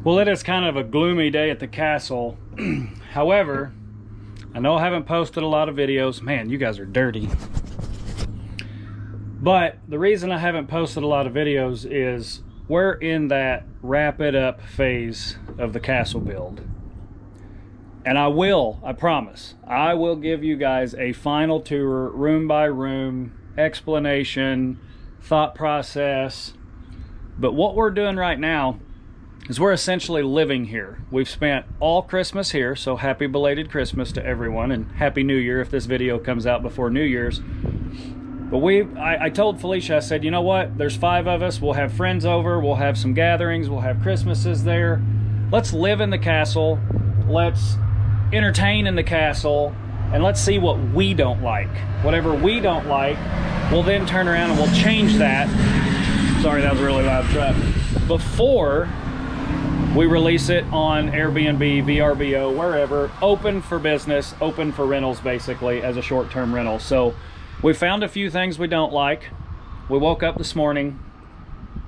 Well, it is kind of a gloomy day at the castle. However, I know I haven't posted a lot of videos. Man, you guys are dirty. But the reason I haven't posted a lot of videos is we're in that wrap it up phase of the castle build. And I promise, I will give you guys a final tour, room by room, explanation, thought process. But what we're doing right now is we're essentially living here. We've spent all Christmas here, so happy belated Christmas to everyone, and Happy New Year if this video comes out before New Year's. But I told Felicia, I said, you know what, there's 5 of us, we'll have friends over, we'll have some gatherings, we'll have Christmases there. Let's live in the castle, let's entertain in the castle, and let's see what we don't like. Whatever we don't like, we'll then turn around and we'll change that. Sorry, that was a really loud truck. Before we release it on Airbnb, VRBO, wherever, open for business, open for rentals basically as a short-term rental. So we found a few things we don't like. We woke up this morning,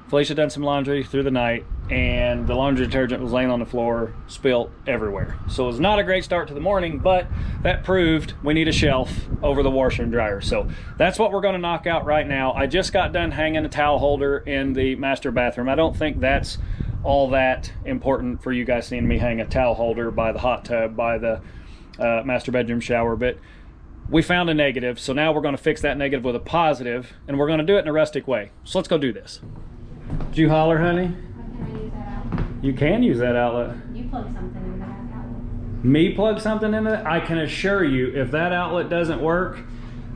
Felicia done some laundry through the night, and the laundry detergent was laying on the floor, spilt everywhere. So it was not a great start to the morning, but that proved we need a shelf over the washer and dryer. So that's what we're gonna knock out right now. I just got done hanging a towel holder in the master bathroom. I don't think that's all that important for you guys seeing me hang a towel holder by the hot tub, by the master bedroom shower, but we found a negative, so now we're going to fix that negative with a positive, and we're going to do it in a rustic way. So let's go do this. Did you holler, honey? Can I use that outlet? You can use that outlet. You plug something into that outlet. Me plug something into it? I can assure you, if that outlet doesn't work,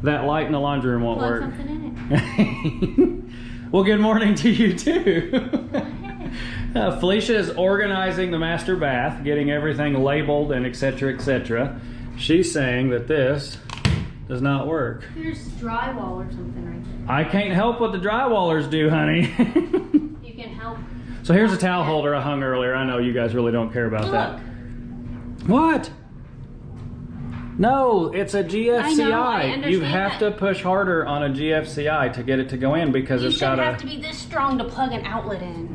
that light in the laundry room won't work. Plug something in it. Well, good morning to you too. Felicia is organizing the master bath, getting everything labeled and etc, etc. She's saying that this does not work. There's drywall or something right there. I can't help what the drywallers do, honey. You can help. So here's a towel holder I hung earlier. I know you guys really don't care about that. What? No, it's a GFCI. I know, I understand you have to push harder on a GFCI to get it to go in because it's got You shouldn't have to be this strong to plug an outlet in.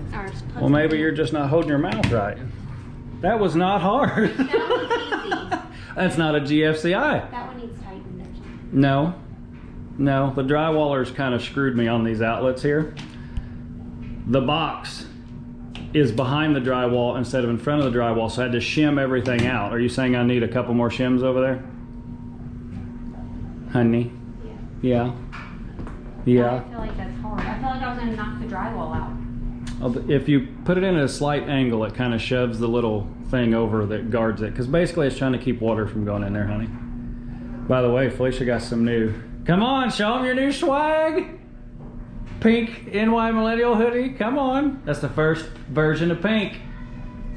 Well, maybe you're just not holding your mouth right. That was not hard. That was easy. That's not a GFCI. That one needs tightened or something. No. No, the drywallers kind of screwed me on these outlets here. The box is behind the drywall instead of in front of the drywall, so I had to shim everything out. Are you saying I need a couple more shims over there? Honey? Yeah. Yeah? I feel like that's hard. I feel like I was going to knock the drywall out. If you put it in at a slight angle, it kind of shoves the little thing over that guards it, because basically it's trying to keep water from going in there, honey. By the way, Felicia got some new, come on, show them your new swag. Pink NY Millennial hoodie, come on. That's the first version of pink.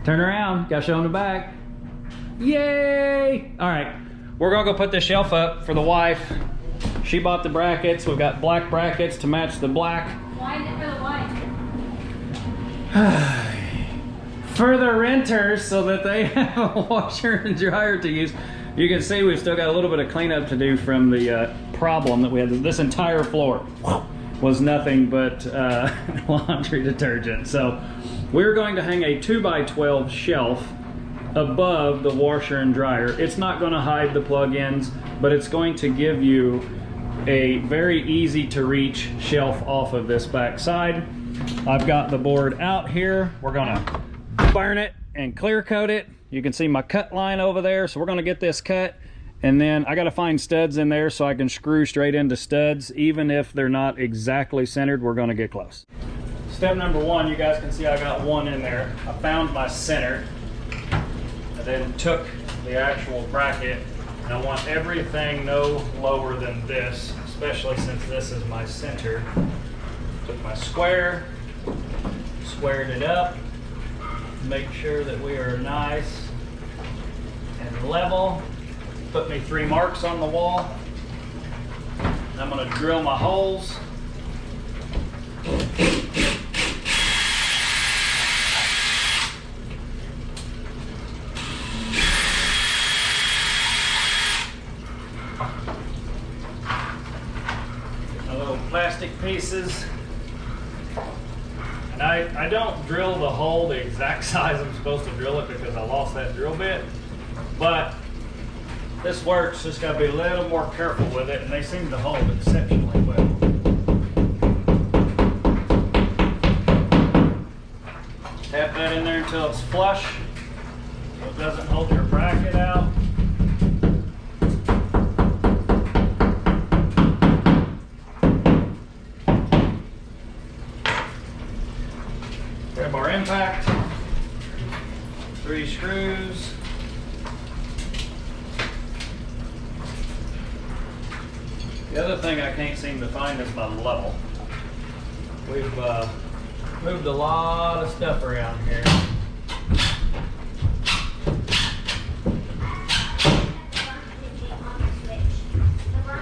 Turn around, gotta show them the back. Yay! All right, we're gonna go put this shelf up for the wife. She bought the brackets. We've got black brackets to match the black. Why is it for the wife? For the renters, so that they have a washer and dryer to use. You can see we've still got a little bit of cleanup to do from the problem that we had. This entire floor was nothing but laundry detergent. So we're going to hang a 2x12 shelf above the washer and dryer. It's not going to hide the plug-ins, but it's going to give you a very easy to reach shelf off of this back side. I've got the board out here. We're gonna burn it and clear coat it. You can see my cut line over there, so we're gonna get this cut, and then I gotta find studs in there so I can screw straight into studs. Even if they're not exactly centered, we're gonna get close. Step number 1, you guys can see I got one in there. I found my center, and then took the actual bracket, and I want everything no lower than this, especially since this is my center. Took my square, squared it up, make sure that we are nice and level. Put me 3 marks on the wall. I'm going to drill my holes. My little plastic pieces. And I I don't drill the hole the exact size I'm supposed to drill it because I lost that drill bit, but this works. Just got to be a little more careful with it, and they seem to hold exceptionally well. Tap that in there until it's flush so it doesn't hold your bracket out. Grab our impact, 3 screws. The other thing I can't seem to find is my level. We've moved a lot of stuff around here.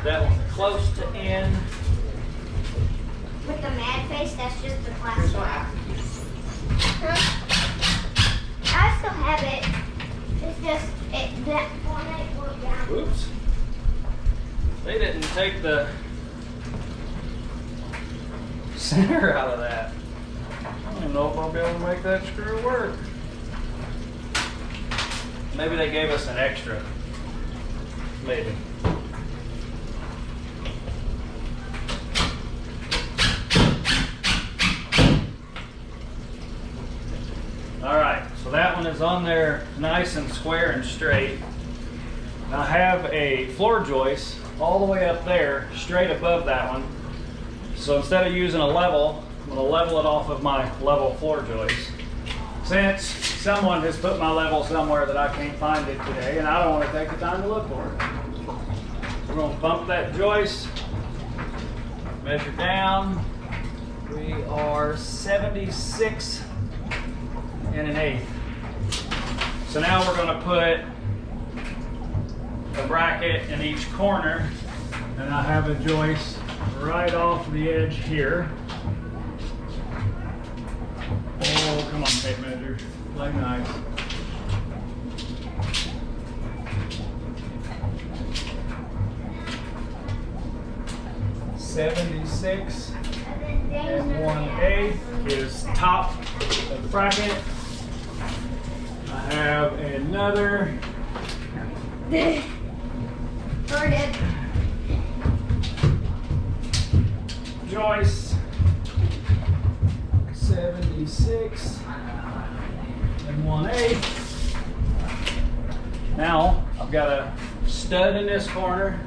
That one's close to in. With the mad face, that's just the plastic. I still have it. It's just that one won't down. Oops. They didn't take the center out of that. I don't know if I'll be able to make that screw work. Maybe they gave us an extra. Maybe. Alright, so that one is on there nice and square and straight. I have a floor joist all the way up there, straight above that one. So instead of using a level, I'm going to level it off of my level floor joist. Since someone has put my level somewhere that I can't find it today, and I don't want to take the time to look for it. We're going to bump that joist, measure down. We are 76 1/8. So now we're going to put a bracket in each corner, and I have a joist right off the edge here. Oh, come on, tape measure. Play nice. $76 1/8 is top of the bracket. I have another joist, 76 1/8. Now I've got a stud in this corner,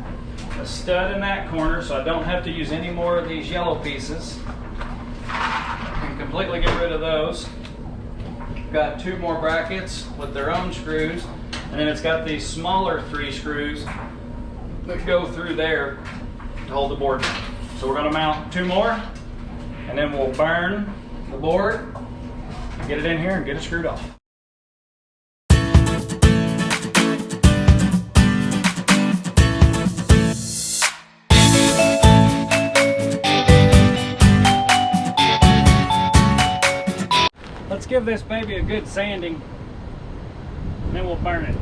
a stud in that corner, so I don't have to use any more of these yellow pieces. I can completely get rid of those. Got 2 more brackets with their own screws, and then it's got these smaller 3 screws that go through there to hold the board down. So we're going to mount 2 more, and then we'll burn the board, get it in here, and get it screwed off. Let's give this baby a good sanding, and then we'll burn it.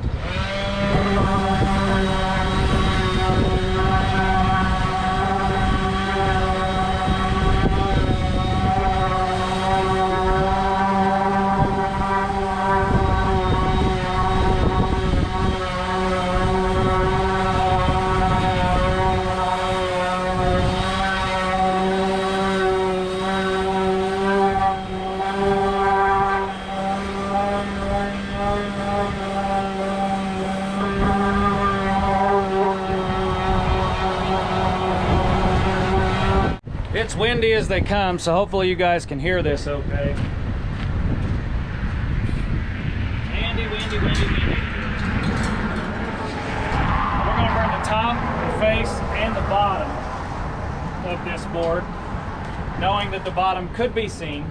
It's windy as they come, so hopefully you guys can hear this okay. Windy, windy, windy, windy. We're going to burn the top, the face, and the bottom of this board, knowing that the bottom could be seen.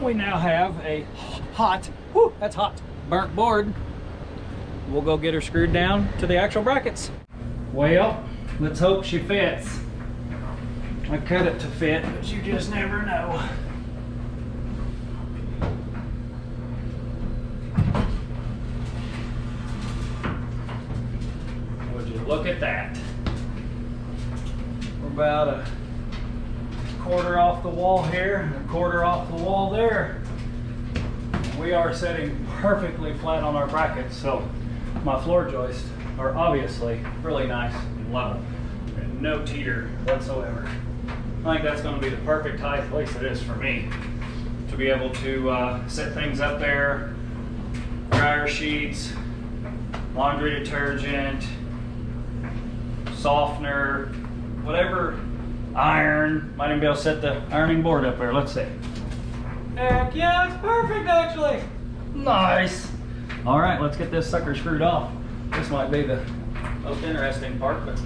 we now have a hot, whew, that's hot, burnt board. We'll go get her screwed down to the actual brackets. Well, let's hope she fits. I cut it to fit, but you just never know. Would you look at that? We're about a quarter off the wall here, and a quarter off the wall there. We are sitting perfectly flat on our brackets, so my floor joists are obviously really nice and level, and no teeter whatsoever. I think that's going to be the perfect height, at least it is for me, to be able to set things up there, dryer sheets, laundry detergent, softener, whatever, iron. Might even be able to set the ironing board up there. Let's see. Heck yeah, it's perfect actually. Nice. All right, let's get this sucker screwed off. This might be the most interesting part, but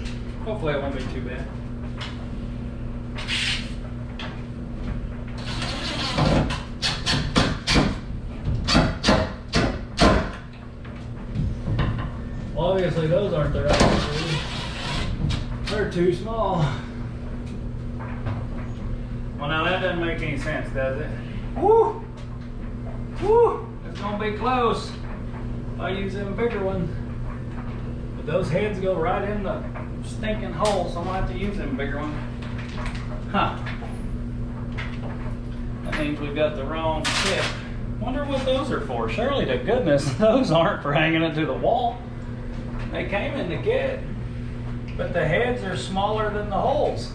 hopefully it won't be too bad. Well, obviously those aren't the right screws. They're too small. Well, now that doesn't make any sense, does it? Woo! Woo! It's gonna be close. I use them bigger ones. But those heads go right in the stinking hole, so I'm gonna have to use them bigger ones. Huh. That means we've got the wrong tip. Wonder what those are for. Surely to goodness, those aren't for hanging it to the wall. They came in the kit, but the heads are smaller than the holes.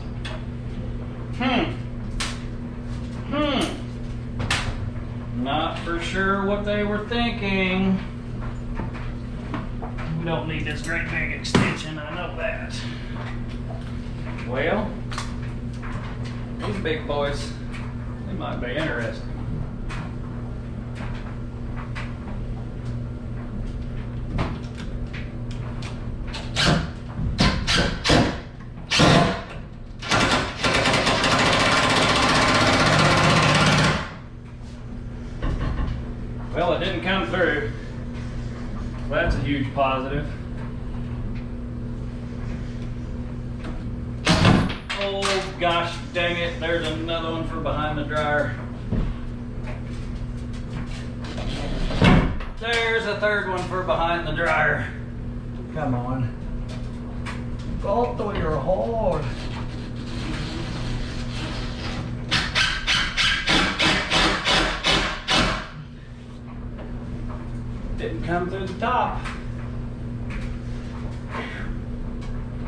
Not for sure what they were thinking. We don't need this great big extension, I know that. Well, these big boys, they might be interesting. Well, it didn't come through. Well, that's a huge positive. Oh gosh dang it, there's another one for behind the dryer. There's a third one for behind the dryer. Come on. Go through your hole. Didn't come through the top.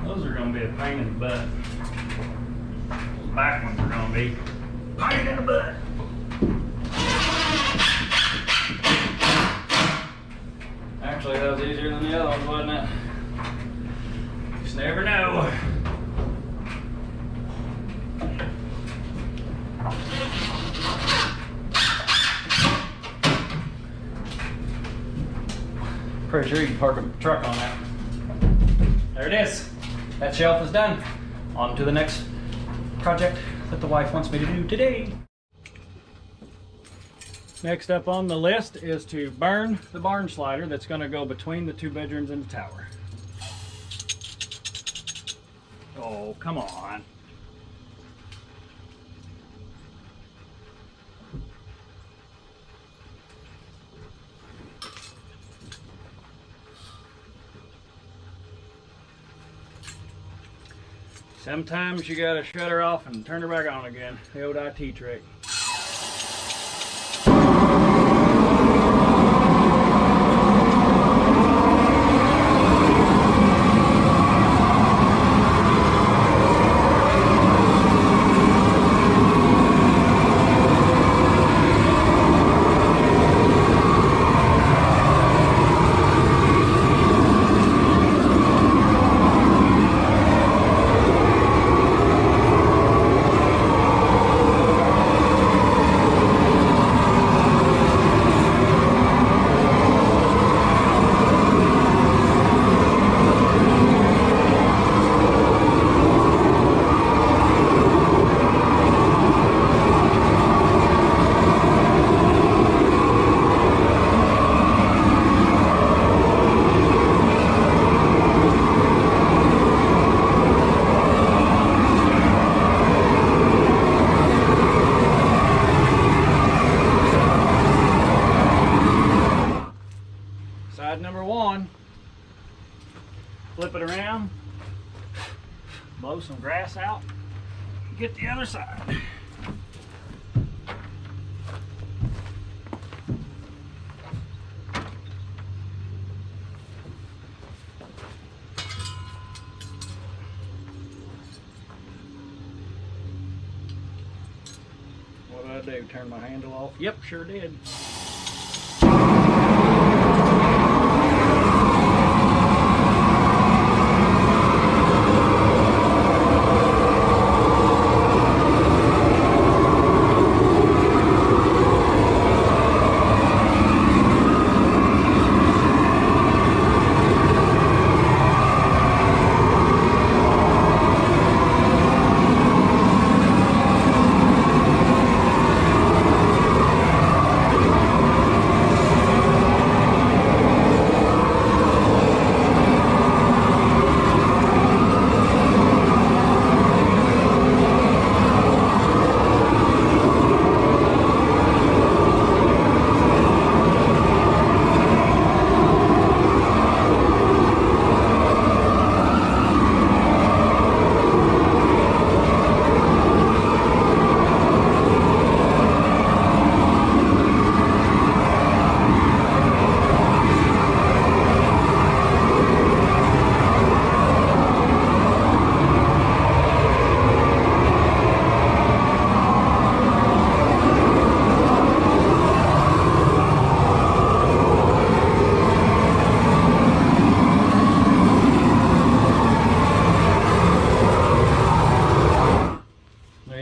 Those are going to be a pain in the butt. Those back ones are going to be a pain in the butt. Actually, that was easier than the other ones, wasn't it? Just never know. Pretty sure you can park a truck on that. There it is. That shelf is done. On to the next project that the wife wants me to do today. Next up on the list is to burn the barn slider that's going to go between the two bedrooms and the tower. Oh, come on. Sometimes you gotta shut her off and turn her back on again. The old IT trick. Side number one. Flip it around. Blow some grass out. Get the other side. What did I do? Turn my handle off? Yep, sure did.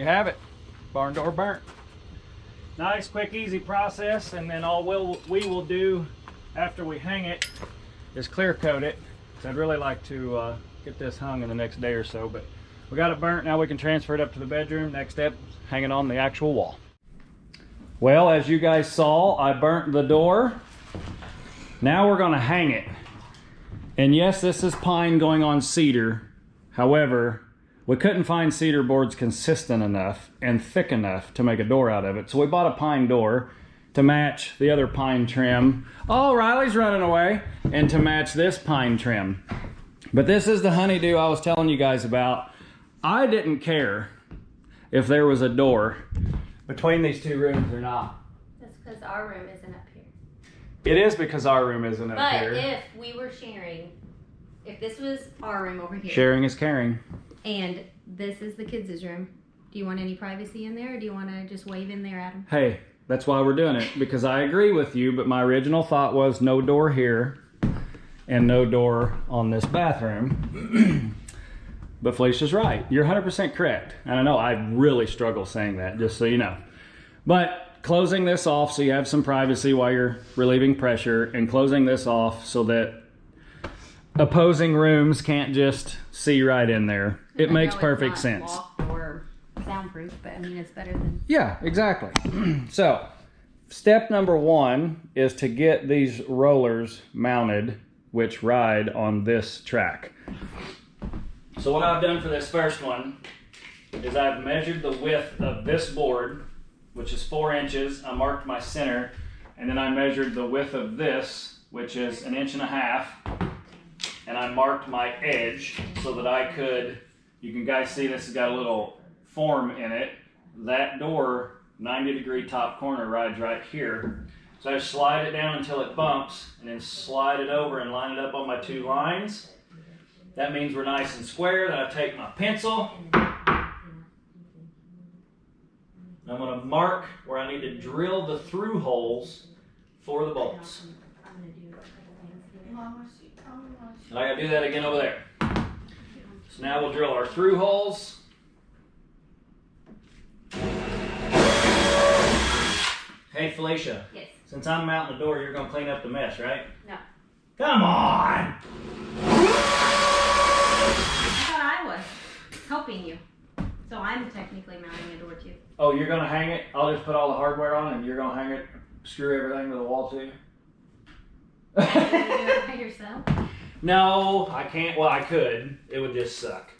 Have it. Barn door burnt. Nice, quick, easy process, and then all we will do after we hang it is clear coat it. So I'd really like to get this hung in the next day or so, but we got it burnt. Now we can transfer it up to the bedroom. Next step, hang it on the actual wall. Well, as you guys saw, I burnt the door. Now we're going to hang it. And yes, this is pine going on cedar. However, we couldn't find cedar boards consistent enough and thick enough to make a door out of it. So we bought a pine door to match the other pine trim. Oh, Riley's running away. And to match this pine trim. But this is the Honey Do I was telling you guys about. I didn't care if there was a door between these two rooms or not. That's because our room isn't up here. It is because our room isn't up here. But if we were sharing, if this was our room over here. Sharing is caring. And this is the kids' room. Do you want any privacy in there, or do you want to just wave in there at them? Hey, that's why we're doing it, because I agree with you, but my original thought was no door here and no door on this bathroom. But Felicia's right. You're 100% correct. And I know I really struggle saying that, just so you know. But closing this off so you have some privacy while you're relieving pressure, and closing this off so that opposing rooms can't just see right in there. It makes perfect sense. Or soundproof, but I mean, it's better than. Yeah, exactly. So, step number one is to get these rollers mounted, which ride on this track. So what I've done for this first one is I've measured the width of this board, which is 4 inches. I marked my center, and then I measured the width of this, which is 1.5 inches. And I marked my edge so that I could, you can guys see this has got a little form in it. That door, 90-degree top corner, rides right here. So I slide it down until it bumps, and then slide it over and line it up on my 2 lines. That means we're nice and square. Then I take my pencil. I'm going to mark where I need to drill the through holes for the bolts. And I gotta do that again over there. So now we'll drill our through holes. Hey Felicia. Yes. Since I'm mounting the door, you're gonna clean up the mess, right? No. Come on! I thought I was helping you. So I'm technically mounting a door too. Oh, you're gonna hang it? I'll just put all the hardware on and you're gonna hang it, screw everything to the wall too? Can you do it by yourself? No, I can't. Well, I could. It would just suck.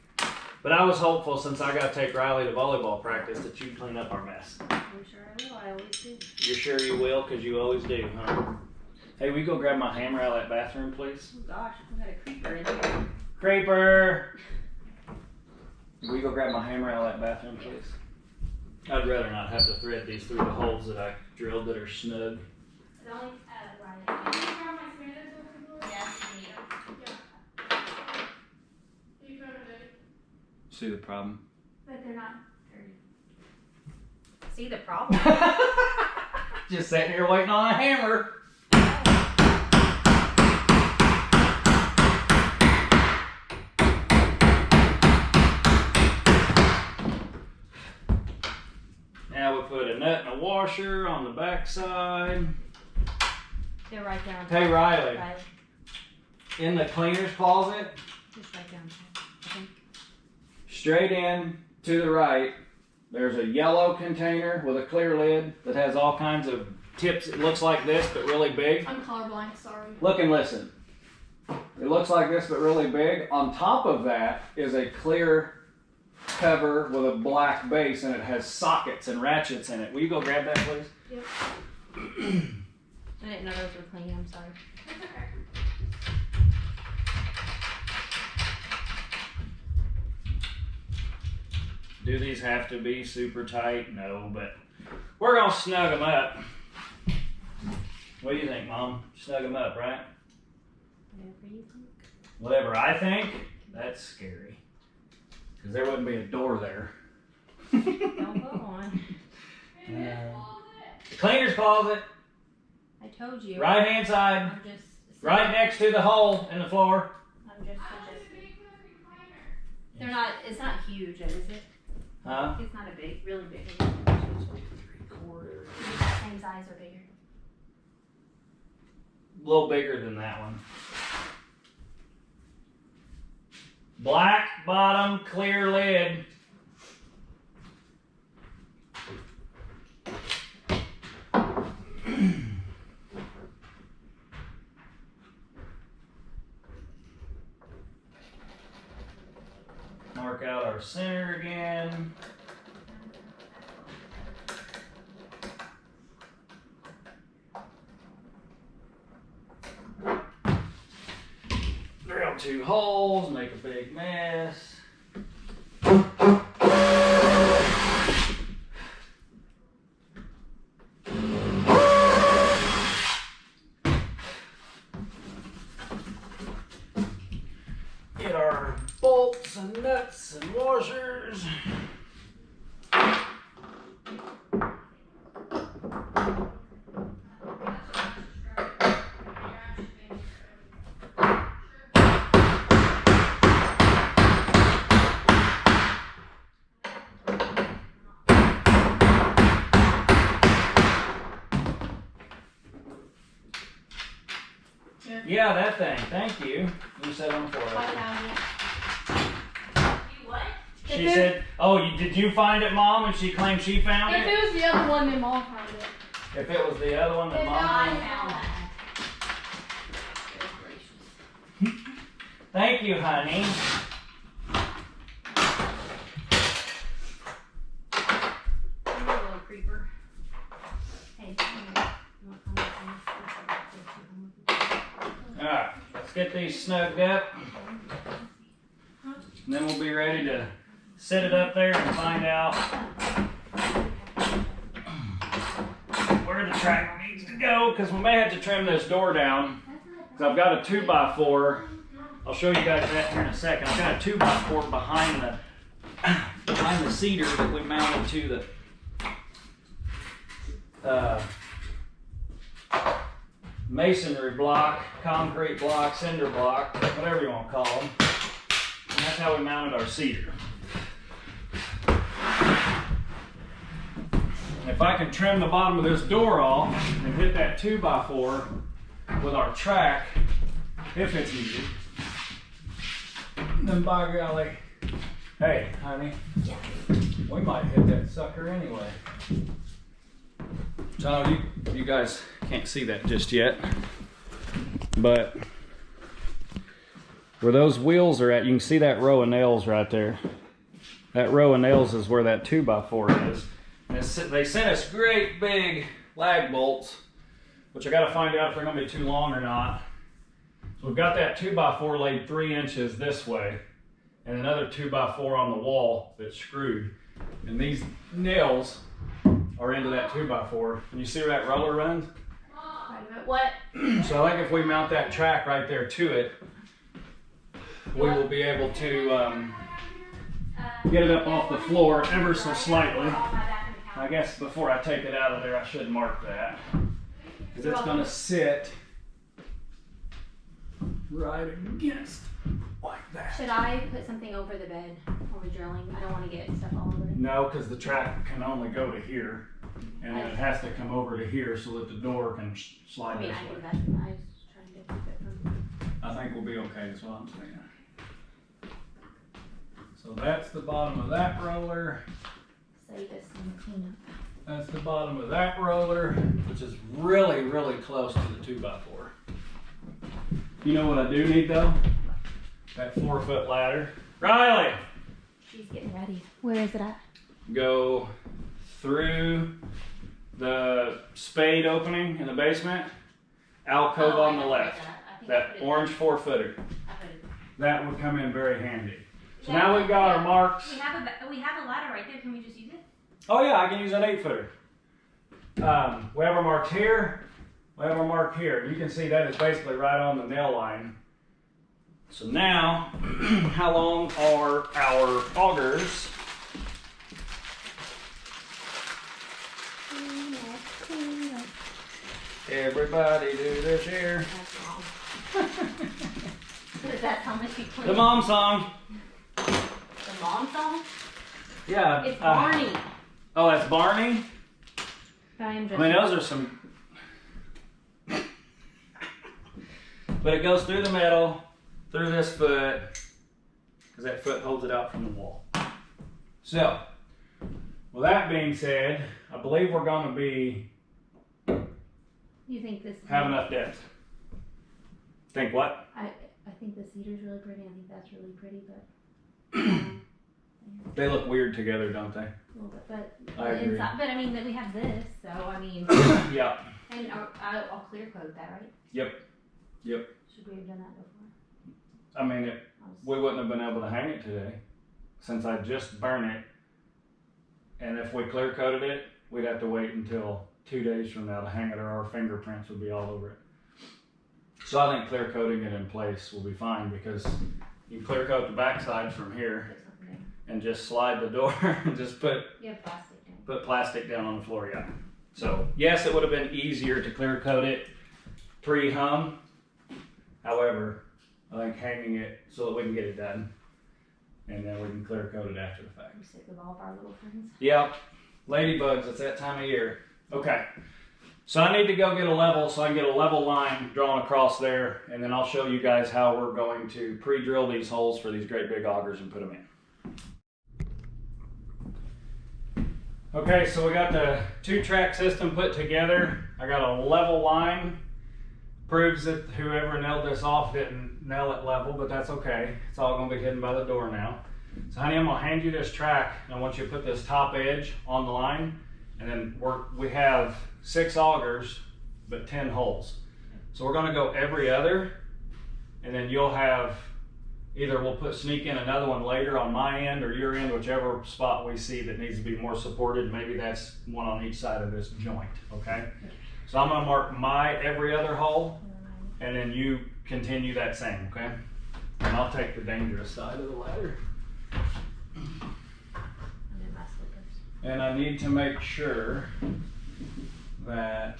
But I was hopeful, since I got to take Riley to volleyball practice, that you'd clean up our mess. I'm sure I will. I always do. You're sure you will? Because you always do, huh? Hey, will you go grab my hammer out of that bathroom, please? Oh gosh, we got a creeper in here. Creeper! Will you go grab my hammer out of that bathroom, please? I'd rather not have to thread these through the holes that I drilled that are snug. It's only, right. See the problem? But they're not dirty. See the problem? Just sitting here waiting on a hammer. Now we put a nut and a washer on the back side. They're right there on top. Hey Riley, in the cleaner's closet, Just right down top, I think. straight in to the right, there's a yellow container with a clear lid that has all kinds of tips. It looks like this, but really big. I'm colorblind, sorry. Look and listen. It looks like this, but really big. On top of that is a clear cover with a black base, and it has sockets and ratchets in it. Will you go grab that, please? Yep. I didn't know those were clean, I'm sorry. That's okay. Do these have to be super tight? No, but we're gonna snug them up. What do you think, Mom? Snug them up, right? Whatever you think. Whatever I think, that's scary. Because there wouldn't be a door there. Don't go on. The cleaner's closet, I told you. right hand side, I'm just. right next to the hole in the floor. I'm just suggesting. They're not, it's not huge, is it? Huh? It's not a big, really big one. 3/4. Same size or bigger. A little bigger than that one. Black bottom, clear lid. Mark out our center again. Drill 2 holes, make a big mess. Get our bolts and nuts and washers. Yeah, that thing. Thank you. You said on the floor. I found it. You what? She said, "Oh, did you find it, Mom?" And she claimed she found If it. it was the other one, then Mom found it. If it was the other one that Mom I found. found that. Thank you, honey. Come here, little creeper. Hey, come here. You want to come with me? All right, let's get these snugged up. And then we'll be ready to set it up there and find out where the track needs to go, because we may have to trim this door down. Because I've got a 2x4. I'll show you guys that here in a second. I've got a 2x4 behind the cedar that we mounted to the masonry block, concrete block, cinder block, whatever you want to call them. And that's how we mounted our cedar. And if I can trim the bottom of this door off and hit that 2x4 with our track, if it's needed, then by golly, hey, honey, we might hit that sucker anyway. So you guys can't see that just yet, but where those wheels are at, you can see that row of nails right there. That row of nails is where that 2x4 is. And they sent us great big lag bolts which I gotta find out if they're gonna be too long or not. So we've got that 2x4 laid 3 inches this way, and another 2x4 on the wall that's screwed. And these nails are into that 2x4. And you see where that roller runs? What? So I think if we mount that track right there to it, we will be able to get it up off the floor ever so slightly. I guess before I take it out of there, I should mark that, because it's going to sit right against like that. Should I put something over the bed while we're drilling? I don't want to get stuff all over it. No, because the track can only go to here, and then it has to come over to here so that the door can slide this I way. knew that. I was trying to keep it from. I think we'll be okay, is what I'm saying. So that's the bottom of that roller. Save us some cleanup. That's the bottom of that roller, which is really, really close to the 2x4. You know what I do need though? That 4-foot ladder. Riley! She's getting ready. Where is it at? Go through the spade opening in the basement, alcove on the left. That orange 4-footer. That would come in very handy. So now we've got our marks. We have a ladder right there. Can we just use it? Oh yeah, I can use an 8-footer. We have our mark here. We have our mark here. You can see that is basically right on the nail line. So now, how long are our augers? Everybody do their share. Is that how much you clean? The mom song. The mom song? Yeah. It's Barney. Oh, that's Barney? I mean, those are some... But it goes through the metal, through this foot, because that foot holds it out from the wall. So, with that being said, I believe we're going to be... You think this... Have enough depth. Think what? I think the cedar's really pretty. I think that's really pretty, but... They look weird together, don't they? A little bit, but I agree. inside, but I mean, we have this, so I mean... Yeah. And I'll clear coat that, right? Yep. Yep. Should we have done that before? I mean, we wouldn't have been able to hang it today, since I just burned it. And if we clear coated it, we'd have to wait until 2 days from now to hang it, or our fingerprints would be all over it. So I think clear coating it in place will be fine, because you clear coat the backside from here and just slide the door and just put plastic down on the floor. Yeah. So yes, it would have been easier to clear coat it pre-hum. However, I think hanging it so that we can get it done, and then we can clear coat it after the fact. I'm sick of all of our little friends. Yep. Ladybugs, it's that time of year. Okay. So I need to go get a level so I can get a level line drawn across there, and then I'll show you guys how we're going to pre-drill these holes for these great big augers and put them in. Okay, so we got the 2-track system put together. I got a level line. Proves that whoever nailed this off didn't nail it level, but that's okay. It's all gonna be hidden by the door now. So honey, I'm gonna hand you this track, and I want you to put this top edge on the line, and then we have 6 augers, but 10 holes. So we're gonna go every other, and then you'll have, either we'll sneak in another one later on my end or your end, whichever spot we see that needs to be more supported. Maybe that's one on each side of this joint, okay? So I'm gonna mark my every other hole, and then you continue that same, okay? And I'll take the dangerous side of the ladder. And I need to make sure that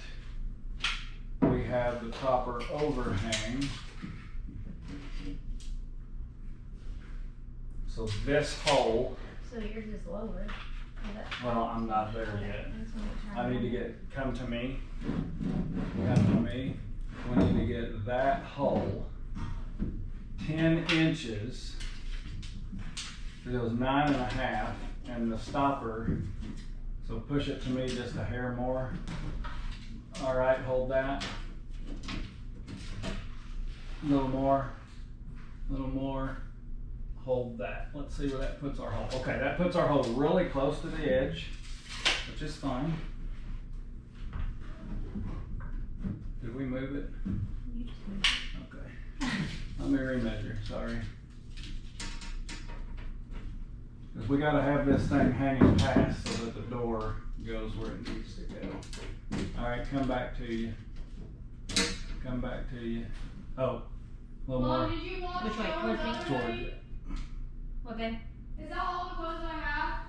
we have the proper overhang. So this hole. So yours is lower. Well, I'm not there yet. I need to come to me. Come to me. We need to get that hole 10 inches. It goes 9.5, and the stopper. So push it to me just a hair more. All right, hold that. A little more. A little more. Hold that. Let's see where that puts our hole. Okay, that puts our hole really close to the edge, which is fine. move it? You just move it. Okay. Let me remeasure, sorry. Because we gotta have this thing hanging past so that the door goes where it needs to go. Alright, come back to you. Come back to you. Oh, a little more. Did you want Which way? Towards me? Towards it. Okay. Is that all the clothes I have?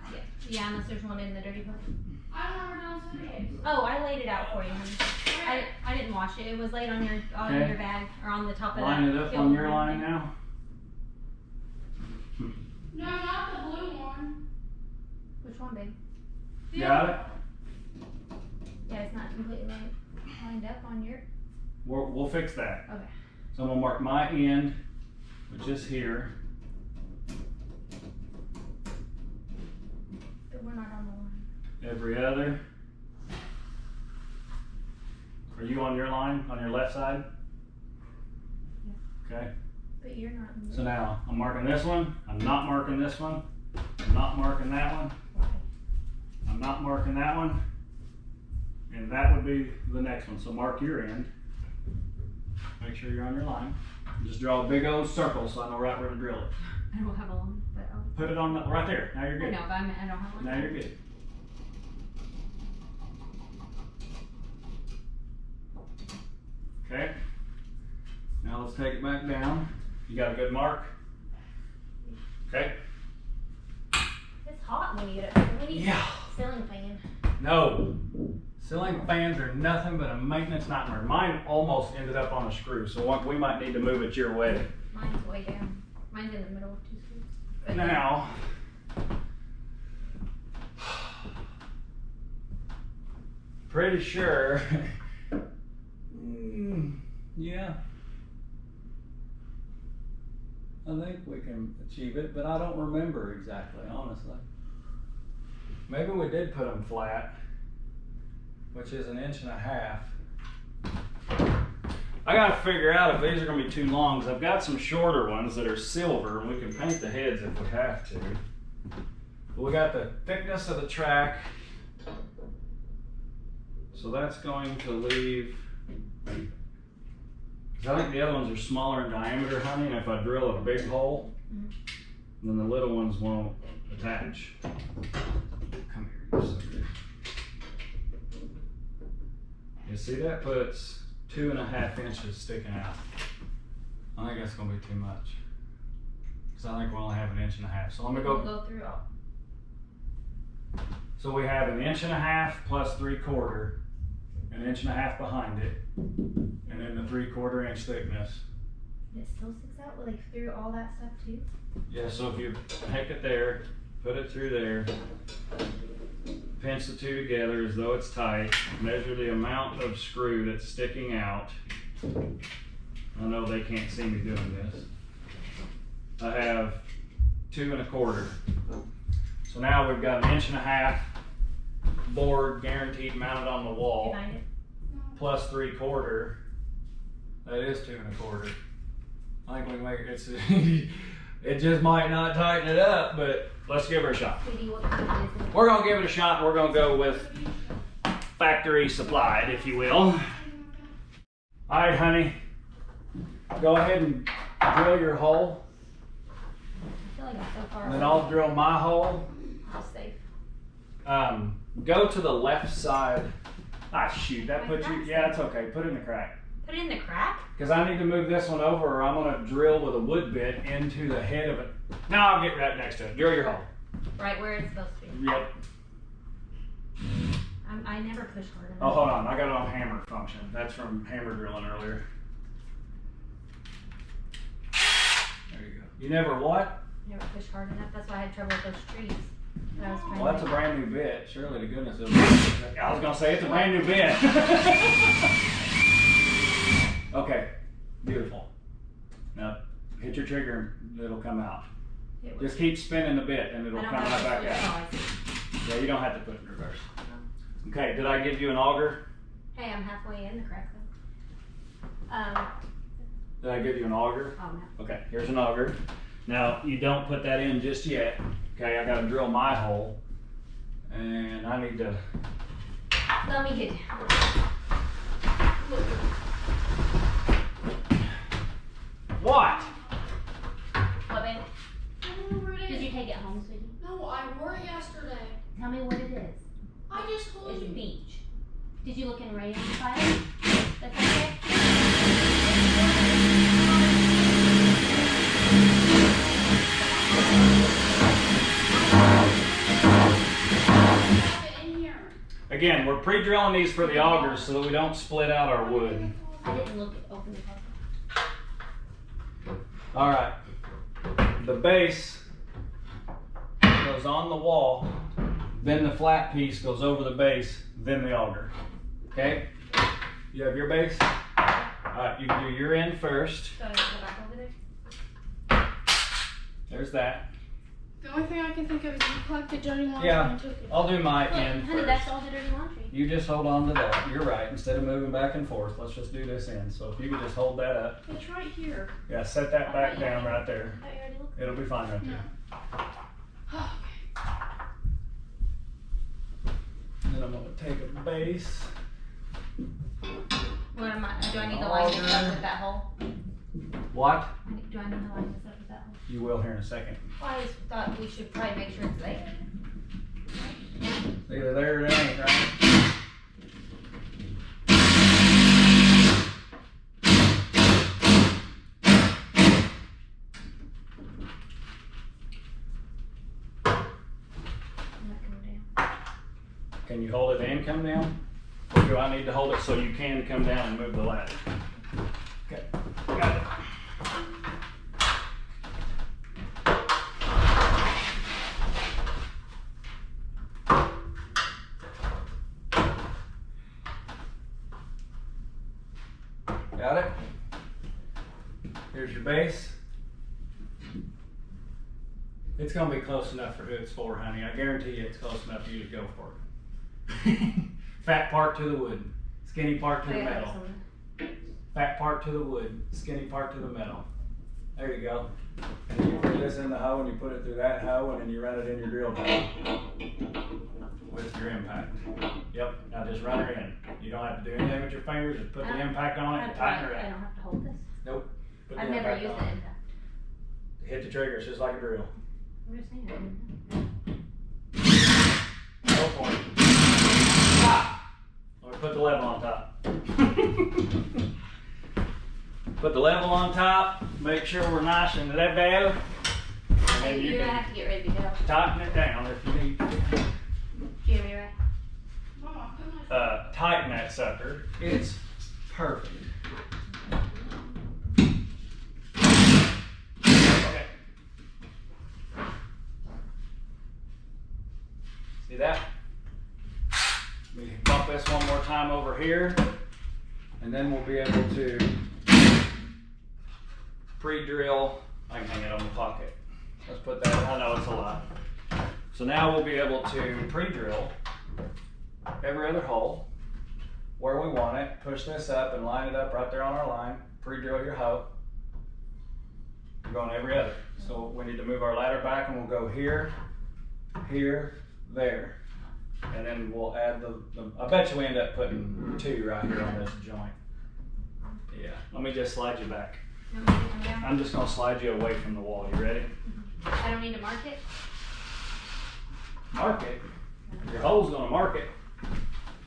Yeah, unless there's one in the dirty part. I don't remember downstairs. Oh, I laid it out for you, honey. I didn't wash it. It was laid on your Okay. bag or on the top of Line that. it up field on your right line there. now. No, not the blue one. Which one, babe? Got it? Yeah, it's not completely lined up on your. We'll fix that. Okay. So I'm gonna mark my end, which is here. But we're not on the line. Every other. Are you on your line, on your left side? Okay. But you're not in the So now I'm marking this one. I'm not marking this one. I'm not marking that one. I'm not marking that one. And that would be the next one. So mark your end. Make sure you're on your line. Just draw a big old circle so I know right where to drill it. I don't have a line, but I'll. Put it on the, right there. Now you're I good. know, but I don't have one. Now you're good. Okay. Now let's take it back down. You got a good mark? Okay. It's hot when you get up. We need Yeah. a ceiling fan. No. Ceiling fans are nothing but a maintenance nightmare. Mine almost ended up on a screw, so we might need to move it your way. Mine's way down. Mine's in the middle of two screws. But Now, pretty sure, yeah, I think we can achieve it, but I don't remember exactly, honestly. Maybe we did put them flat, which is 1.5 inches. I gotta figure out if these are gonna be too long, because I've got some shorter ones that are silver, and we can paint the heads if we have to. But we got the thickness of the track, so that's going to leave, because I think the other ones are smaller in diameter, honey, and if I drill a big hole, then the little ones won't attach. Come here, you're so good. You see, that puts 2.5 inches sticking out. I think that's gonna be too much. Cause I think we only have 1.5 inches. So let me we'll go. go through all. So we have 1.5 inches plus 3/4, 1.5 inches behind it, and then the 3/4 inch thickness. It still sticks out, like through all that stuff too. Yeah, so if you take it there, put it through there, pinch the two together as though it's tight, measure the amount of screw that's sticking out. I know they can't see me doing this. I have 2.25. So now we've got 1.5 inches board guaranteed mounted on the wall, Behind it. plus 3/4. That is 2.25. I think we can make it. It just might not tighten it up, but let's give her a shot. Sweetie, what kind is it? We're gonna give it a shot. We're gonna go with factory supplied, if you will. All right, honey. Go ahead and drill your hole, I feel like I'm so far and then away. I'll drill my hole. Just safe. Go to the left side. Ah, shoot, that My puts you. crack's Yeah, there. it's okay. Put it in the crack. Put it in the crack? Because I need to move this one over, or I'm gonna drill with a wood bit into the head of it. No, I'll get right next to it. Drill your hole. Right where it's supposed to be. Yep. I never push hard enough. Oh, hold on. I got it on hammer function. That's from hammer drilling earlier. There you go. You never what? Never push hard enough. That's why I had trouble with those trees. That I was trying Well, that's a to brand new bit. Surely to goodness it was. I was gonna say it's a brand new bit. Okay, beautiful. Now hit your trigger and it'll come out. It was, Just keep spinning the bit and I it'll don't come right have back to out. switch. Oh, I see. Yeah, you don't have to put it in reverse. Okay, did I give you an auger? Hey, I'm halfway in the crack though. Did I give you an auger? Oh no. Okay, here's an auger. Now, you don't put that in just yet. Okay, I gotta drill my hole. And I need to, Let me get down. pre-drilling these for the augers so that we don't split out our wood. I didn't open the cover. All right. The base goes on the wall, then the flat piece goes over the base, then the auger. Okay? You have your base? All right, you can do your end first. So I go back over there? There's that. The only thing I can think of is you plugged the dirty laundry Yeah, into it. I'll do my Look, end honey, first. that's all the dirty laundry. You just hold on to that. You're right. Instead of moving back and forth, let's just do this end. So if you could just hold that up. It's right here. Yeah, set that back down right there. I thought you already looked. It'll be fine right there. Oh, Then I'm gonna take a base. What am I? Do I need to line this up with that hole? What? Do I need to line this up with that hole? You will here in a second. Well, I just thought we should probably make sure it's there. It's either there or it ain't, right? I'm not coming down. Can you hold it and come down? Or do I need to hold it so you can come down and move the ladder? Okay, got it. Got it? Here's your base. It's gonna be close enough for who it's for, honey. I guarantee you it's close enough for you to go for it. Fat part to the wood, skinny part to the metal. Fat part to the wood, skinny part to the metal. There you go. And then you put this in the hoe and you put it through that hoe and then you run it in your drill bit with your impact. Yep, now just run her in. You don't have to do anything with your fingers, just put the impact on it and tighten her I up. don't have to hold this. Nope. Put the I've never impact used on the it. impact. Hit the trigger, it's just like a drill. I'm just saying. Go for it. Ah! Let me put the level on top. Put the level on top, make sure we're nice and level. And then you You're gonna can have to get ready to go. tighten it down if you need to. Jimmy, right? Mama, put my Tighten that sucker. It's perfect. Okay. See that? Let me bump this one more time over here, and then we'll be able to pre-drill. I can hang it on the pocket. Let's put that, I know it's a lot. So now we'll be able to pre-drill every other hole where we want it, push this up and line it up right there on our line, pre-drill your hoe. We're going every other. So we need to move our ladder back and we'll go here, here, there. And then we'll add I bet you we end up putting 2 right here on this joint. Yeah, let me just slide you back. You want me to come down? I'm just gonna slide you away from the wall. You ready? I don't need to mark it? Mark it. Your hole's gonna mark it.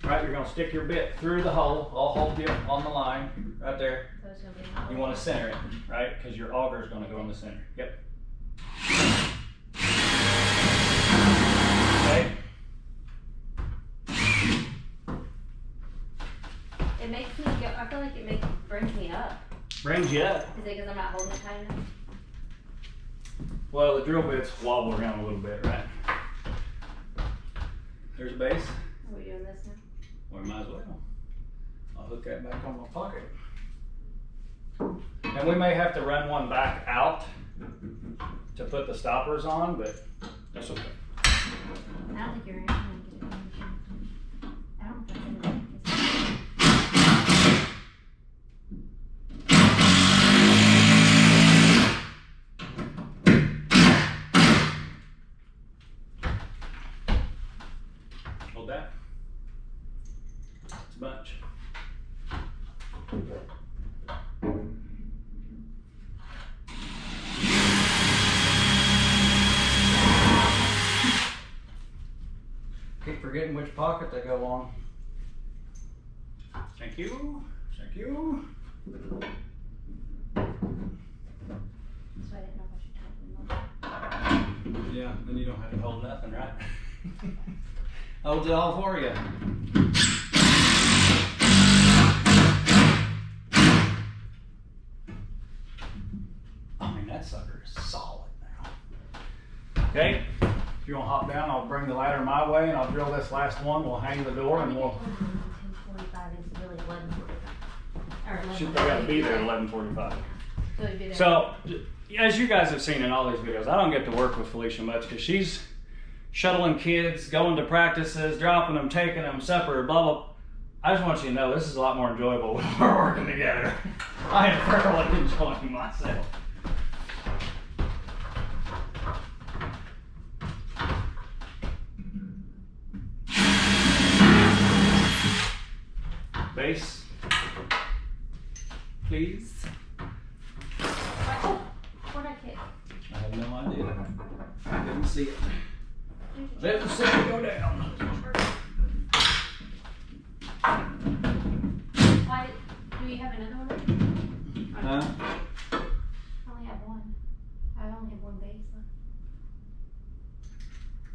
Right, you're gonna stick your bit through the hole. I'll hold you on the line, right there. So it's gonna be You wanna center it, right? Because your auger's gonna go in the center. Yep. Okay. It makes me go, I feel like brings me up. Brings you up. Is it because I'm not holding it tight enough? Well, the drill bits wobble around a little bit, right? There's a base. Are we doing this now? Well, we might as well. I'll hook that back on my pocket. And we may have to run one back out to put the stoppers on, but that's okay. I don't think you're going to get it on. I don't think that's Hold that. It's a bunch. Keep forgetting which pocket they go on. Thank you. Thank you. so I didn't know if I should tighten them up. Yeah, then you don't have to hold nothing, right? Holds it all for you. sucker is solid now. Okay, if you want to hop down, I'll bring the ladder my way and I'll drill this last one. We'll hang the door and we'll. 10:45 is really 11:45. Should they gotta be there at 11:45. So it'd be there. So, as you guys have seen in all these videos, I don't get to work with Felicia much because she's shuttling kids, going to practices, dropping them, taking them, supper, blah, blah. I just want you to know this is a lot more enjoyable when we're working together. I am thoroughly enjoying myself. Base, please. Oh, what I kick? I have no idea. I didn't see it. Didn't see it go down. Why, do you have another one? Huh? I only have one. I only have one base left.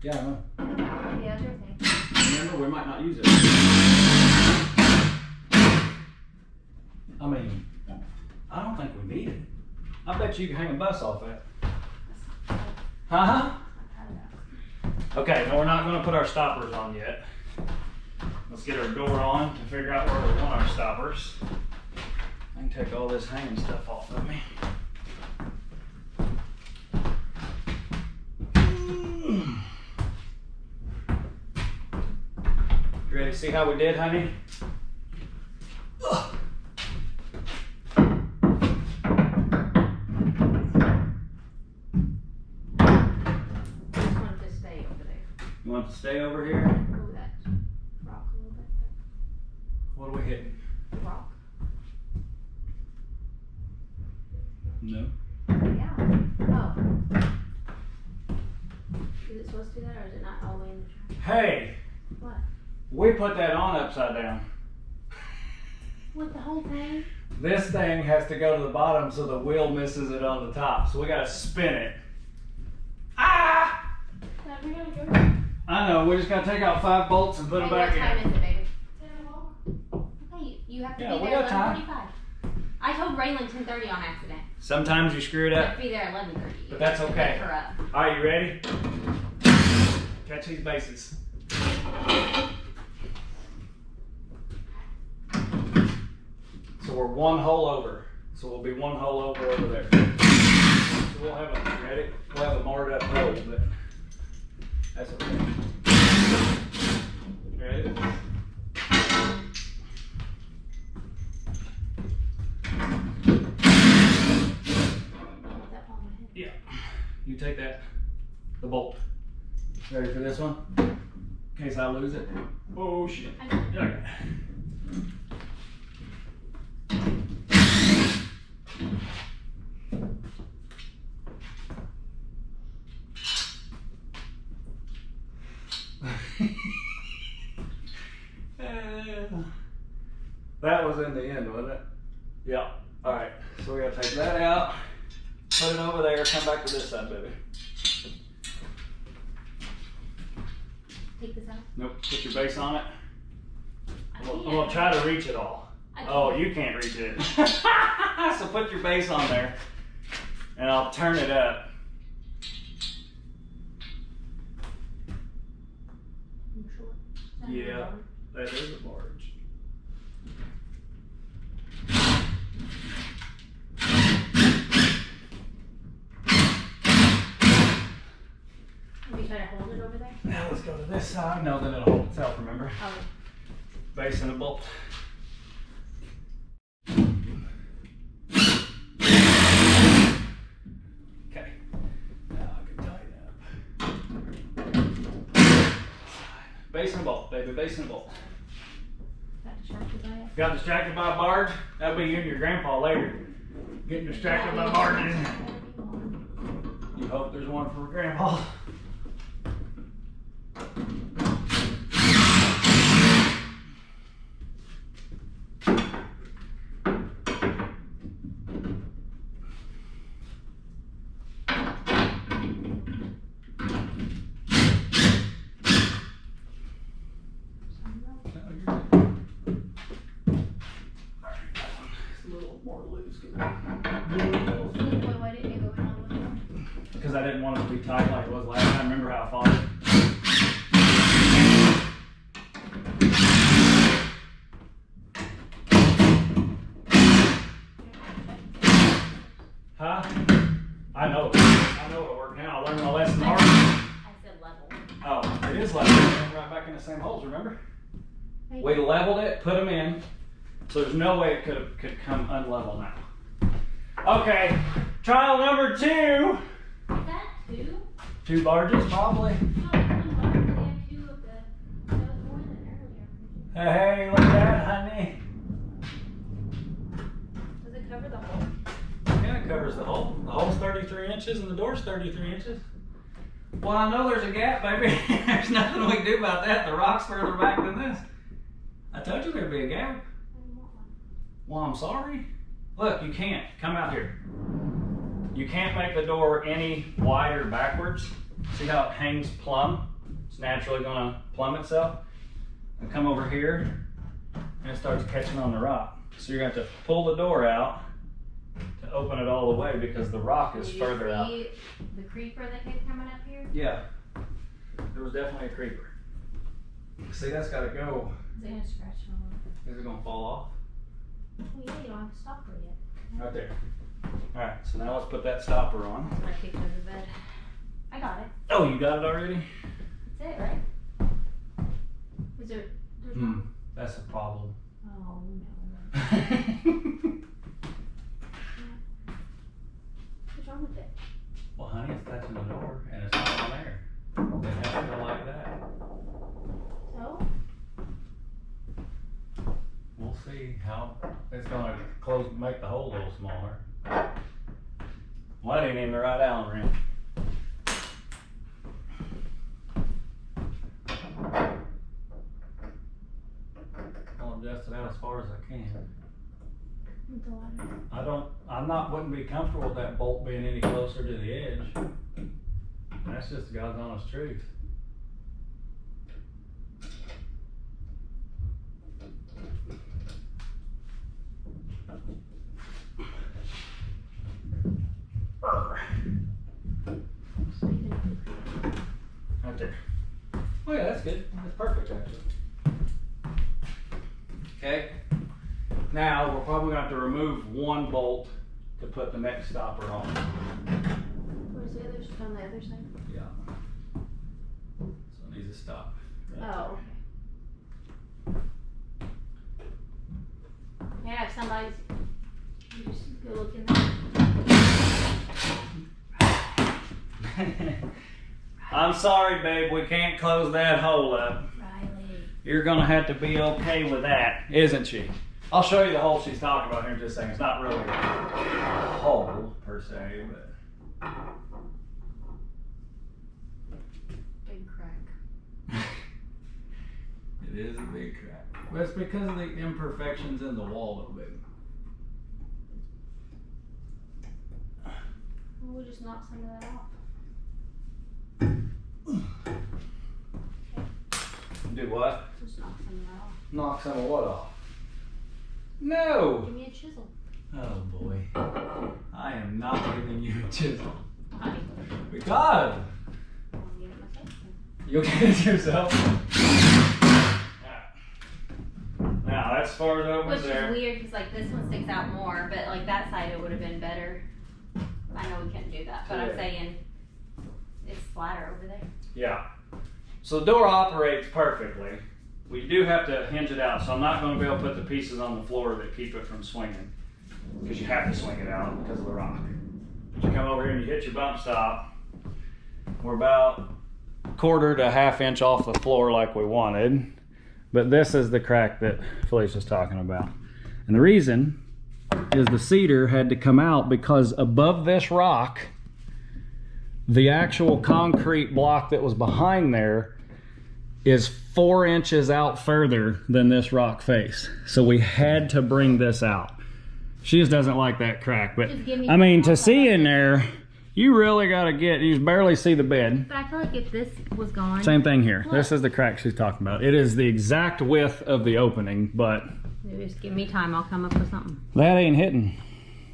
Yeah, I know. The other thing. Remember, we might not use it. I mean, I don't think we need it. I bet you can hang a bus off that. Huh? Okay, no, we're not going to put our stoppers on yet. Let's get our door on to figure out where we want our stoppers. I can take all this hanging stuff off of me. You ready to see how we did, honey? Ugh. You want to stay over here? Move that rock a little bit. What are we hitting? The rock. No. Yeah. Oh. Is it supposed to do that, or is it not all the way in the track? Hey, What? we put that on upside down. What, the whole thing? This thing has to go to the bottom so the wheel misses it on the top. So we got to spin it. Ah! Dad, we gotta go. I know, we just got to take out 5 bolts and put them back What time in. is it, baby? Okay, you have to Yeah, be we there got at time. 11:45. I told Raylan 10:30 on accident. Sometimes you screw it You have up. to be there at 11:30. But that's okay. Pick her up. All right, you ready? Catch these bases. So we're 1 hole over. So we'll be 1 hole over there. So we'll have a, ready? We'll have a marred up hole, but that's okay. Ready? Yeah. You take that, the bolt. Ready for this one? In case I lose it. Oh shit. Okay. That was in the end, wasn't it? Yeah. All right. So we gotta take that out, put it over there, come back to this side, baby. Take this out. Nope. Put your base on it. I We'll can't. try to reach it all. I can't. Oh, you can't reach it. So put your base on there, and I'll turn it up. I'm sure. Yeah, that is a barge. Maybe try to hold it over there. Now let's go to this side. No, then it'll hold itself, remember? Oh. Base and a bolt. Okay. Now I can tighten up. Base and a bolt, baby. Base and a bolt. Got distracted by it. Got distracted by a barge? That'll be you and your grandpa later. Getting distracted by barges. You hope there's one for grandpa. A little more loose. Why didn't you go in all the way? because I didn't want it to be tight like it was last time. Remember how I fought it? Huh? I know it'll work now. I learned my lesson hard. I said level. Oh, it is level. Right back in the same holes, remember? We leveled it, put them in, so there's no way it could come unlevel now. Okay, trial number 2. Is that 2? 2 barges, probably. No, they have 2 of the. That was more than earlier. Hey, look at that, honey. Does it cover the hole? Yeah, it covers the hole. The hole's 33 inches and the door's 33 inches. Well, I know there's a gap, baby. There's nothing we can do about that. The rock's further back than this. I told you there'd be a gap. I don't want one. Well, I'm sorry. Look, you can't. Come out here. You can't make the door any wider backwards. See how it hangs plumb? It's naturally going to plumb itself. And come over here, and it starts catching on the rock. So you're going to have to pull the door out to open it all the way because the rock is further out. The creeper that kept coming up here? Yeah. There was definitely a creeper. See, that's got to go. Is it going to scratch it all over? Is it going to fall off? Well, yeah, you don't have a stopper yet. Right there. All right, so now let's put that stopper on. I kicked under the bed. I got it. Oh, you got it already? That's it, right? Is there? There's not? That's a problem. Oh no. What's wrong with it? Well, honey, it's touching the door and it's not on there. It has to go like that. So? We'll see how it's going to close, make the hole a little smaller. Well, that ain't even the right Allen wrench. I'll adjust it out as far as I can. With the ladder. Wouldn't be comfortable with that bolt being any closer to the edge. That's just God's honest truth. Right there. Oh yeah, that's good. That's perfect actually. Okay. Now we're probably going to have to remove one bolt to put the next stopper on. Where's the other? On the other side? Yeah. So it needs to stop. Right Oh, okay. Yeah, if somebody's, you just go look in there. I'm sorry, babe. We can't close that hole up. Riley. You're going to have to be okay with that, isn't she? I'll show you the hole she's talking about here in just a second. It's not really a hole per se, but. Big crack. It is a big crack. But it's because of the imperfections in the wall a little bit. We'll just knock some of that off. Do what? Just knock some of that off. Knock some of what off? No! Give me a chisel. Oh boy. I am not giving you a chisel. Honey. God! I'll get it myself then. You'll get it yourself. Now that's as far as it opens Which there. is weird because like this one sticks out more, but like that side it would have been better. I know we couldn't do that, but I'm saying it's flatter over there. Yeah. So the door operates perfectly. We do have to hinge it out, so I'm not going to be able to put the pieces on the floor that keep it from swinging, because you have to swing it out because of the rock. But you come over here and you hit your bump stop. We're about 1/4 to 1/2 inch off the floor like we wanted, but this is the crack that Felicia's talking about. And the reason is the cedar had to come out because above this rock, the actual concrete block that was behind there is 4 inches out further than this rock face. So we had to bring this out. She just doesn't like that crack, but I mean, to see in there, you really gotta you just barely see the bed. But I feel like if this was gone. Same thing here. Look. This is the crack she's talking about. It is the exact width of the opening, but Just give me time, I'll come up with something. that ain't hitting.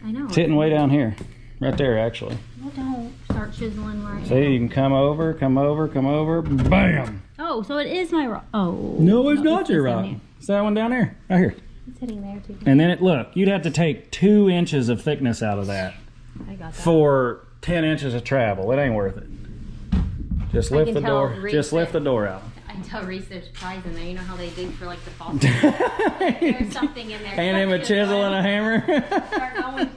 I know. It's hitting way down here. Right there, actually. Well, don't start chiseling right See, you can come over, bam! Oh, so it is my rock. Oh. No, it's not your down rock. here. It's that one down there, right here. It's sitting there too. And then look, you'd have to take 2 inches of thickness out of that I got that. for 10 inches of travel. It ain't worth it. Just I lift can the tell door. Reese Just lift that- the door out. I tell Reese there's pies in there. You know how they dig for like the faucet? There's something in there. Hand him a chisel and a hammer. Start going.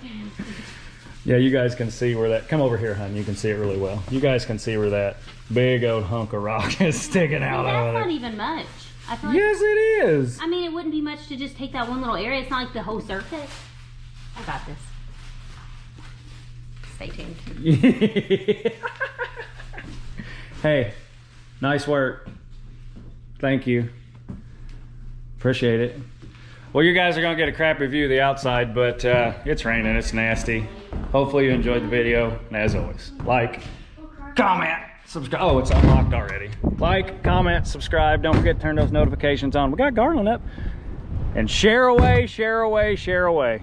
Yeah, you guys can see where that. Come over here, hon. You can see it really well. You guys can see where that big old hunk of rock is sticking out That's of not it. even much. I feel like, Yes, it is. I mean, it wouldn't be much to just take that one little area. It's not like the whole surface. I got this. Stay tuned. Hey, nice work. Thank you. Appreciate it. Well, you guys are gonna get a crappy view of the outside, but it's raining, it's nasty. Hopefully you enjoyed the video, and as always, like, comment, subscribe. Oh, it's unlocked already. Like, comment, subscribe. Don't forget to turn those notifications on. We got Garland up. And share away, share away, share away.